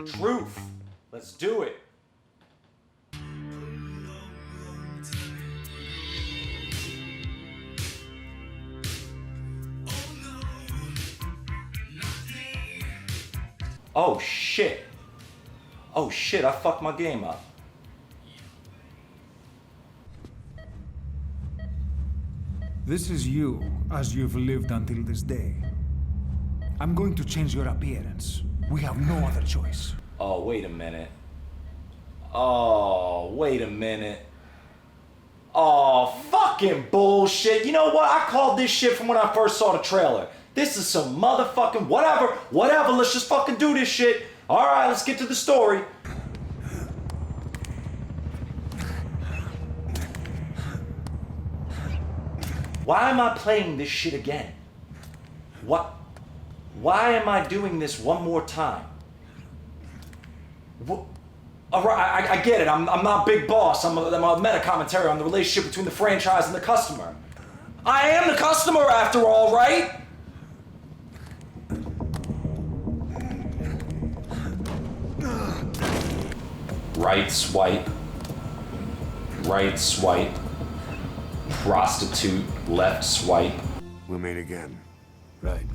Truth. Let's do it. Oh shit. Oh shit, I fucked my game up. This is you, as you've lived until this day. I'm going to change your appearance. We have no other choice. Oh, wait a minute. Oh, wait a minute. Oh, fucking bullshit. You know what? I called this shit from when I first saw the trailer. This is some motherfucking whatever, let's just fucking do this shit. Alright, let's get to the story. Why am I playing this shit again? What? Why am I doing this one more time? What? Alright, I get it. I'm not Big Boss. I'm a meta commentary on the relationship between the franchise and the customer. I am the customer after all, right? Right swipe. Right swipe. Prostitute. Left swipe. We'll meet again. Right.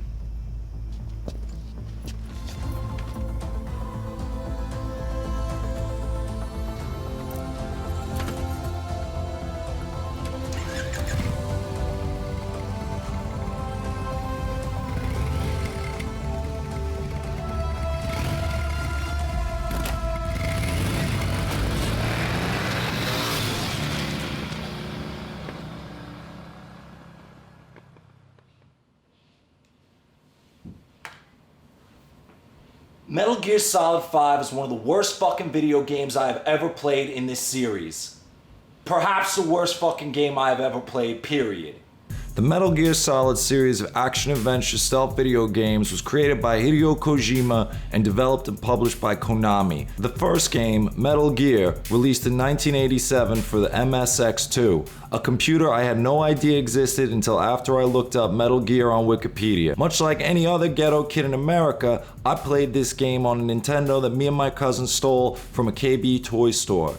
Metal Gear Solid 5 is one of the worst fucking video games I have ever played in this series. Perhaps the worst fucking game I have ever played, period. The Metal Gear Solid series of action-adventure stealth video games was created by Hideo Kojima and developed and published by Konami. The first game, Metal Gear, released in 1987 for the MSX2, a computer I had no idea existed until after I looked up Metal Gear on Wikipedia. Much like any other ghetto kid in America, I played this game on a Nintendo that me and my cousin stole from a KB toy store.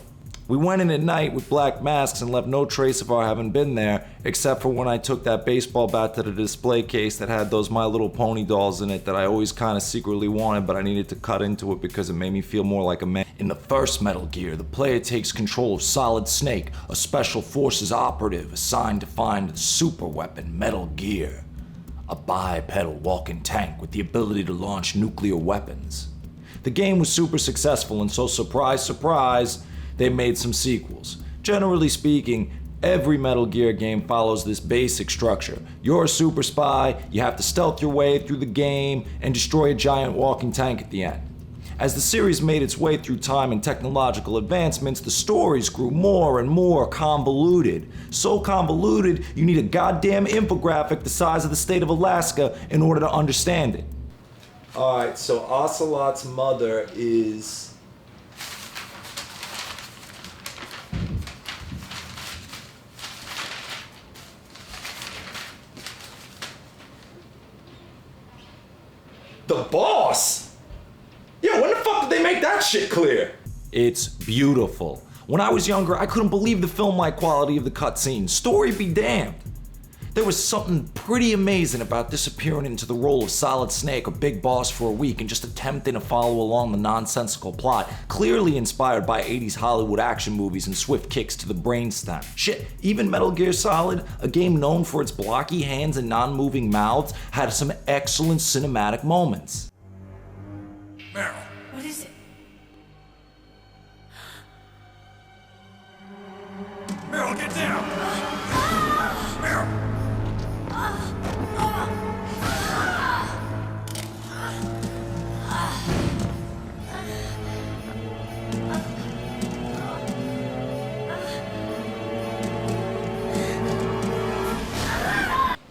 We went in at night with black masks and left no trace of our having been there, except for when I took that baseball bat to the display case that had those My Little Pony dolls in it that I always kind of secretly wanted, but I needed to cut into it because it made me feel more like a man. In the first Metal Gear, the player takes control of Solid Snake, a special forces operative assigned to find the super weapon Metal Gear, a bipedal walking tank with the ability to launch nuclear weapons. The game was super successful, and so surprise, surprise, they made some sequels. Generally speaking, every Metal Gear game follows this basic structure. You're a super spy, you have to stealth your way through the game, and destroy a giant walking tank at the end. As the series made its way through time and technological advancements, the stories grew more and more convoluted. So convoluted, you need a goddamn infographic the size of the state of Alaska in order to understand it. Alright, so Ocelot's mother is... the boss? Yeah, when the fuck did they make that shit clear? It's beautiful. When I was younger, I couldn't believe the film-like quality of the cutscenes. Story be damned. There was something pretty amazing about disappearing into the role of Solid Snake or Big Boss for a week and just attempting to follow along the nonsensical plot, clearly inspired by 80s Hollywood action movies and swift kicks to the brainstem. Shit, even Metal Gear Solid, a game known for its blocky hands and non-moving mouths, had some excellent cinematic moments. Meryl. What is it? Meryl, get down! Meryl!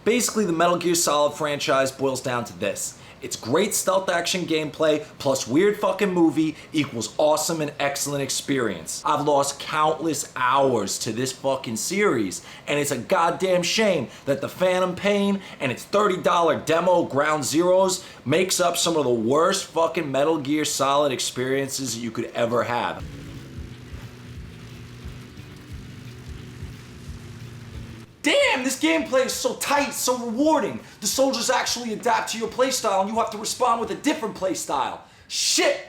Basically, the Metal Gear Solid franchise boils down to this. It's great stealth action gameplay plus weird fucking movie equals awesome and excellent experience. I've lost countless hours to this fucking series, and it's a goddamn shame that the Phantom Pain and its $30 demo Ground Zeroes makes up some of the worst fucking Metal Gear Solid experiences you could ever have. Damn, this gameplay is so tight, so rewarding. The soldiers actually adapt to your playstyle and you have to respond with a different playstyle. Shit!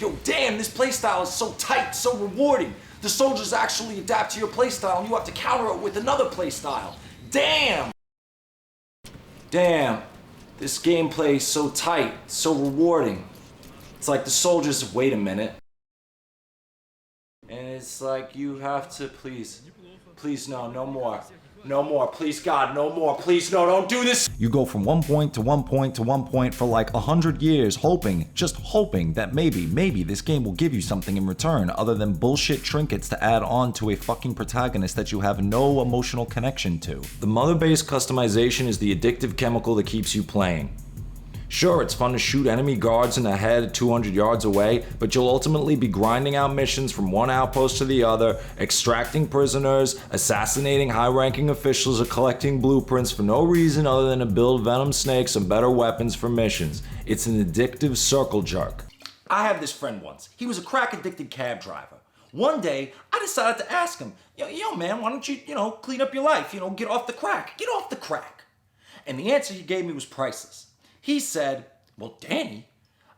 Yo, damn, this playstyle is so tight, so rewarding. The soldiers actually adapt to your playstyle and you have to counter it with another playstyle. Damn! Damn, this gameplay is so tight, so rewarding. It's like the soldiers, wait a minute. And it's like you have to please, no more. No more, please God, no more, please no, don't do this! You go from one point to one point to one point for like 100 years, just hoping that maybe this game will give you something in return other than bullshit trinkets to add on to a fucking protagonist that you have no emotional connection to. The mother-based customization is the addictive chemical that keeps you playing. Sure, it's fun to shoot enemy guards in the head 200 yards away, but you'll ultimately be grinding out missions from one outpost to the other, extracting prisoners, assassinating high-ranking officials, or collecting blueprints for no reason other than to build venom snakes and better weapons for missions. It's an addictive circle jerk. I had this friend once. He was a crack-addicted cab driver. One day, I decided to ask him, yo man, why don't you, clean up your life, get off the crack, get off the crack. And the answer he gave me was priceless. He said, well, Danny,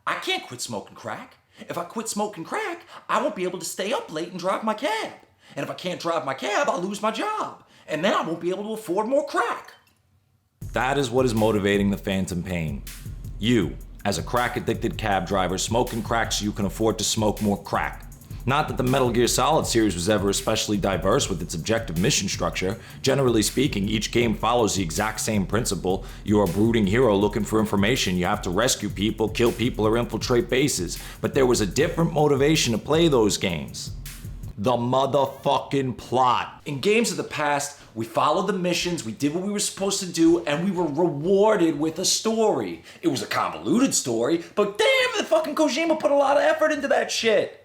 I can't quit smoking crack. If I quit smoking crack, I won't be able to stay up late and drive my cab. And if I can't drive my cab, I'll lose my job. And then I won't be able to afford more crack. That is what is motivating the Phantom Pain. You, as a crack-addicted cab driver, smoking crack so you can afford to smoke more crack. Not that the Metal Gear Solid series was ever especially diverse with its objective mission structure. Generally speaking, each game follows the exact same principle. You're a brooding hero looking for information. You have to rescue people, kill people, or infiltrate bases. But there was a different motivation to play those games. The motherfucking plot. In games of the past, we followed the missions, we did what we were supposed to do, and we were rewarded with a story. It was a convoluted story, but damn, the fucking Kojima put a lot of effort into that shit.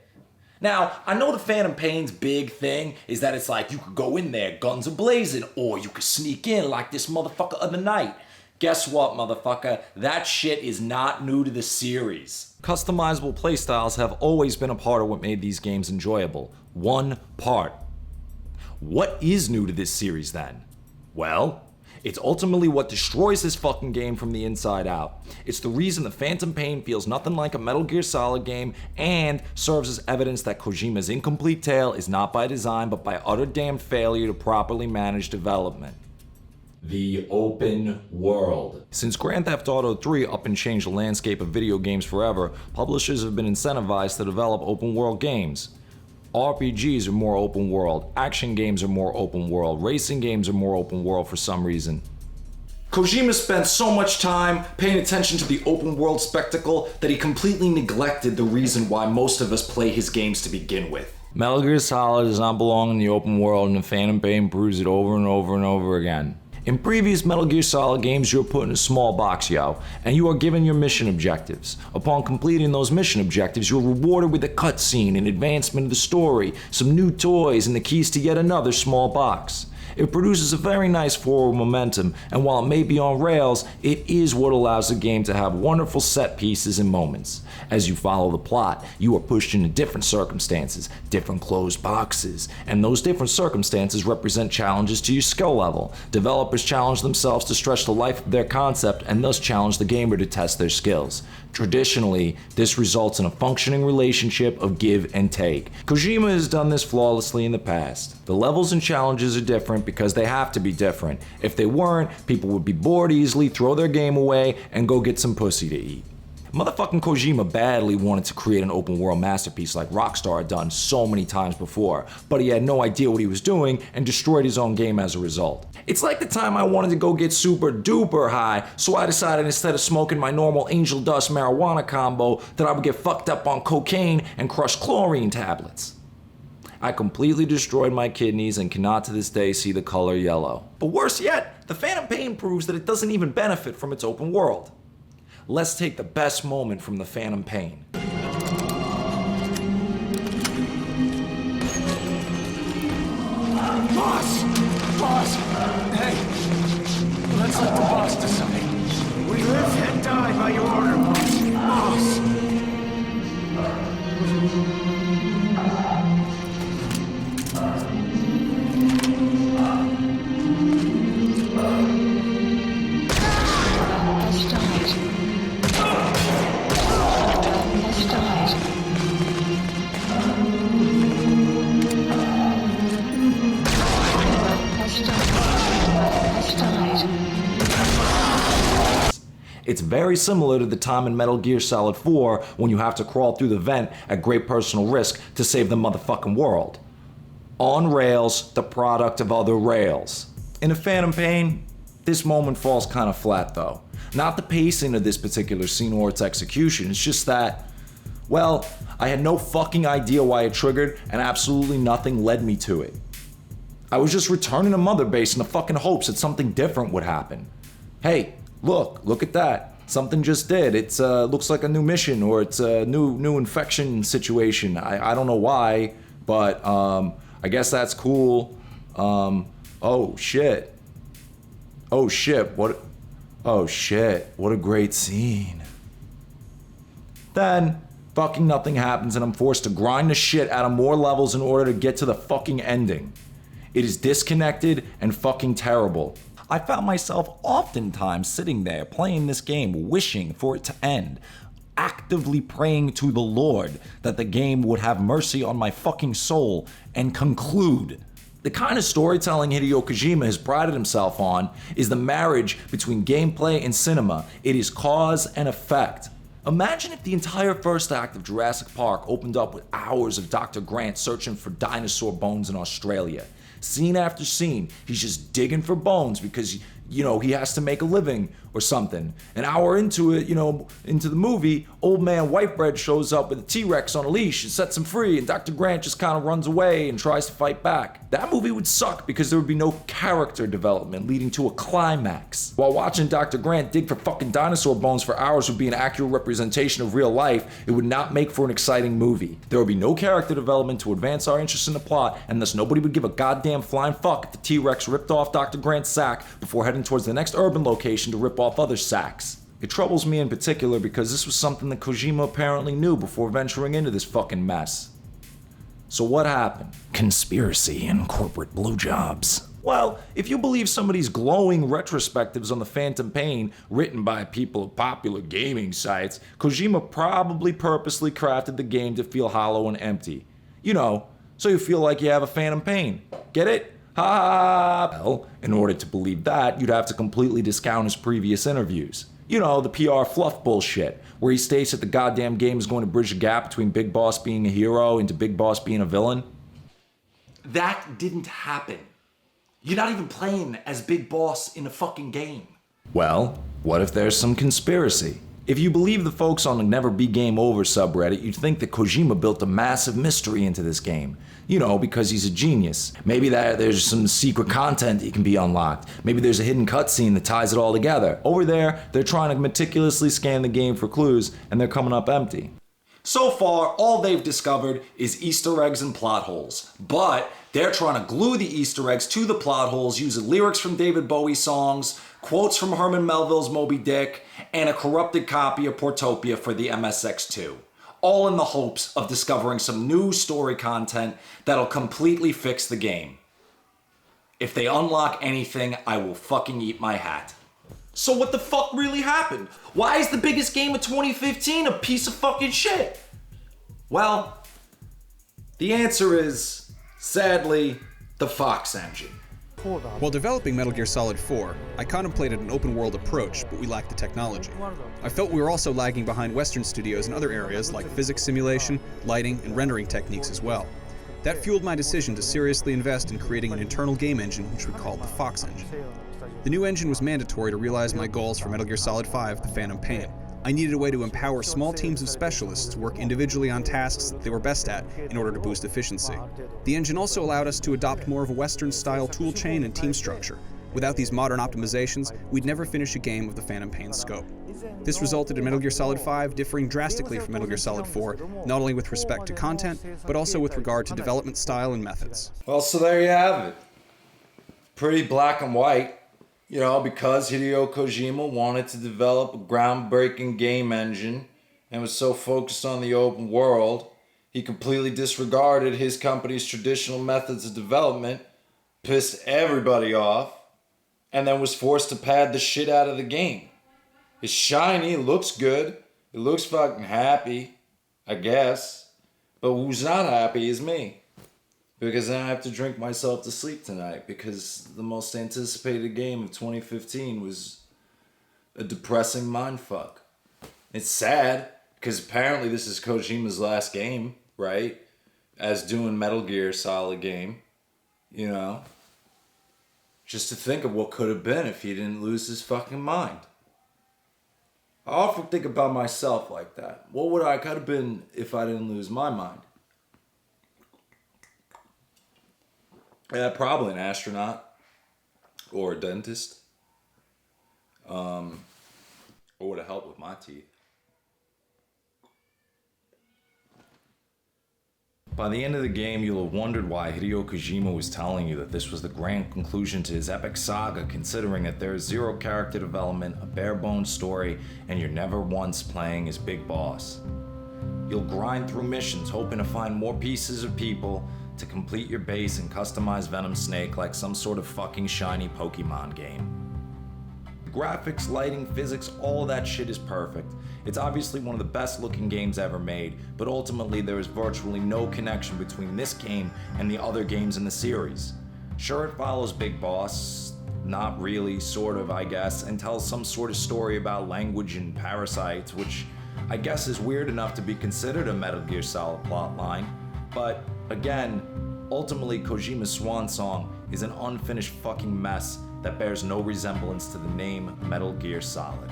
Now, I know the Phantom Pain's big thing is that it's like you could go in there guns a-blazing, or you could sneak in like this motherfucker of the night. Guess what, motherfucker? That shit is not new to the series. Customizable playstyles have always been a part of what made these games enjoyable. One part. What is new to this series then? Well, it's ultimately what destroys this fucking game from the inside out. It's the reason the Phantom Pain feels nothing like a Metal Gear Solid game and serves as evidence that Kojima's incomplete tale is not by design but by utter damn failure to properly manage development. The open world. Since Grand Theft Auto 3 up and changed the landscape of video games forever, publishers have been incentivized to develop open world games. RPGs are more open world, action games are more open world, racing games are more open world for some reason. Kojima spent so much time paying attention to the open world spectacle that he completely neglected the reason why most of us play his games to begin with. Metal Gear Solid does not belong in the open world, and the Phantom Pain proves it over and over and over again. In previous Metal Gear Solid games, you are put in a small box, and you are given your mission objectives. Upon completing those mission objectives, you are rewarded with a cutscene, an advancement of the story, some new toys, and the keys to yet another small box. It produces a very nice forward momentum, and while it may be on rails, it is what allows the game to have wonderful set pieces and moments. As you follow the plot, you are pushed into different circumstances, different closed boxes, and those different circumstances represent challenges to your skill level. Developers challenge themselves to stretch the life of their concept and thus challenge the gamer to test their skills. Traditionally, this results in a functioning relationship of give and take. Kojima has done this flawlessly in the past. The levels and challenges are different because they have to be different. If they weren't, people would be bored easily, throw their game away, and go get some pussy to eat. Motherfucking Kojima badly wanted to create an open world masterpiece like Rockstar had done so many times before, but he had no idea what he was doing and destroyed his own game as a result. It's like the time I wanted to go get super duper high, so I decided instead of smoking my normal angel dust marijuana combo that I would get fucked up on cocaine and crush chlorine tablets. I completely destroyed my kidneys and cannot to this day see the color yellow. But worse yet, the Phantom Pain proves that it doesn't even benefit from its open world. Let's take the best moment from the Phantom Pain. Boss! Boss! Hey! Let's let the boss decide. We live and die by your order, boss. Boss! It's very similar to the time in Metal Gear Solid 4 when you have to crawl through the vent at great personal risk to save the motherfucking world. On rails, the product of other rails. In a Phantom Pain, this moment falls kind of flat though. Not the pacing of this particular scene or its execution, it's just that, well, I had no fucking idea why it triggered and absolutely nothing led me to it. I was just returning to Mother Base in the fucking hopes that something different would happen. Hey, look at that. Something just did. It's looks like a new mission or it's a new infection situation. I don't know why, but I guess that's cool. Oh shit, what a great scene. Then fucking nothing happens and I'm forced to grind the shit out of more levels in order to get to the fucking ending. It is disconnected and fucking terrible. I found myself oftentimes sitting there playing this game, wishing for it to end, actively praying to the Lord that the game would have mercy on my fucking soul and conclude. The kind of storytelling Hideo Kojima has prided himself on is the marriage between gameplay and cinema. It is cause and effect. Imagine if the entire first act of Jurassic Park opened up with hours of Dr. Grant searching for dinosaur bones in Australia. Scene after scene, he's just digging for bones because, you know, he has to make a living or something. An hour into it, into the movie, old man Whitebread shows up with a T-Rex on a leash and sets him free, and Dr. Grant just kind of runs away and tries to fight back. That movie would suck because there would be no character development leading to a climax. While watching Dr. Grant dig for fucking dinosaur bones for hours would be an accurate representation of real life, it would not make for an exciting movie. There would be no character development to advance our interest in the plot, and thus nobody would give a goddamn flying fuck if the T-Rex ripped off Dr. Grant's sack before heading towards the next urban location to rip off other sacks. It troubles me in particular because this was something that Kojima apparently knew before venturing into this fucking mess. So what happened? Conspiracy and corporate blowjobs. Well, if you believe some of these glowing retrospectives on the Phantom Pain written by people of popular gaming sites, Kojima probably purposely crafted the game to feel hollow and empty. You know, so you feel like you have a Phantom Pain. Get it? Ha! Well, in order to believe that, you'd have to completely discount his previous interviews. You know, the PR fluff bullshit, where he states that the goddamn game is going to bridge the gap between Big Boss being a hero and to Big Boss being a villain. That didn't happen. You're not even playing as Big Boss in the fucking game. Well, what if there's some conspiracy? If you believe the folks on the Never Be Game Over subreddit, you'd think that Kojima built a massive mystery into this game. You know, because he's a genius. Maybe there's some secret content that can be unlocked. Maybe there's a hidden cutscene that ties it all together. Over there, they're trying to meticulously scan the game for clues, and they're coming up empty. So far, all they've discovered is Easter eggs and plot holes. But they're trying to glue the Easter eggs to the plot holes using lyrics from David Bowie songs, quotes from Herman Melville's Moby Dick, and a corrupted copy of Portopia for the MSX2. All in the hopes of discovering some new story content that'll completely fix the game. If they unlock anything, I will fucking eat my hat. So what the fuck really happened? Why is the biggest game of 2015 a piece of fucking shit? Well, the answer is, sadly, the Fox engine. While developing Metal Gear Solid 4, I contemplated an open-world approach, but we lacked the technology. I felt we were also lagging behind Western studios in other areas like physics simulation, lighting, and rendering techniques as well. That fueled my decision to seriously invest in creating an internal game engine which we called the Fox engine. The new engine was mandatory to realize my goals for Metal Gear Solid 5: The Phantom Pain, I needed a way to empower small teams of specialists to work individually on tasks that they were best at in order to boost efficiency. The engine also allowed us to adopt more of a Western-style toolchain and team structure. Without these modern optimizations, we'd never finish a game of the Phantom Pain's scope. This resulted in Metal Gear Solid 5 differing drastically from Metal Gear Solid 4, not only with respect to content, but also with regard to development style and methods. Well, so there you have it. Pretty black and white. You know, because Hideo Kojima wanted to develop a groundbreaking game engine and was so focused on the open world, he completely disregarded his company's traditional methods of development, pissed everybody off, and then was forced to pad the shit out of the game. It's shiny, it looks good, it looks fucking happy, I guess, but who's not happy is me. Because I have to drink myself to sleep tonight because the most anticipated game of 2015 was a depressing mindfuck. It's sad because apparently this is Kojima's last game, right? As doing Metal Gear Solid game, you know? Just to think of what could have been if he didn't lose his fucking mind. I often think about myself like that. What would I could have been if I didn't lose my mind? Yeah, probably an astronaut or a dentist. Or would have helped with my teeth. By the end of the game, you'll have wondered why Hideo Kojima was telling you that this was the grand conclusion to his epic saga, considering that there is zero character development, a bare-bones story, and you're never once playing as Big Boss. You'll grind through missions, hoping to find more pieces of people to complete your base and customize Venom Snake like some sort of fucking shiny Pokemon game. The graphics, lighting, physics, all that shit is perfect. It's obviously one of the best looking games ever made, but ultimately there is virtually no connection between this game and the other games in the series. Sure, it follows Big Boss, not really, sort of, I guess, and tells some sort of story about language and parasites, which I guess is weird enough to be considered a Metal Gear Solid plotline. But again, ultimately Kojima's swan song is an unfinished fucking mess that bears no resemblance to the name Metal Gear Solid.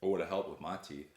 Or would have helped with my teeth.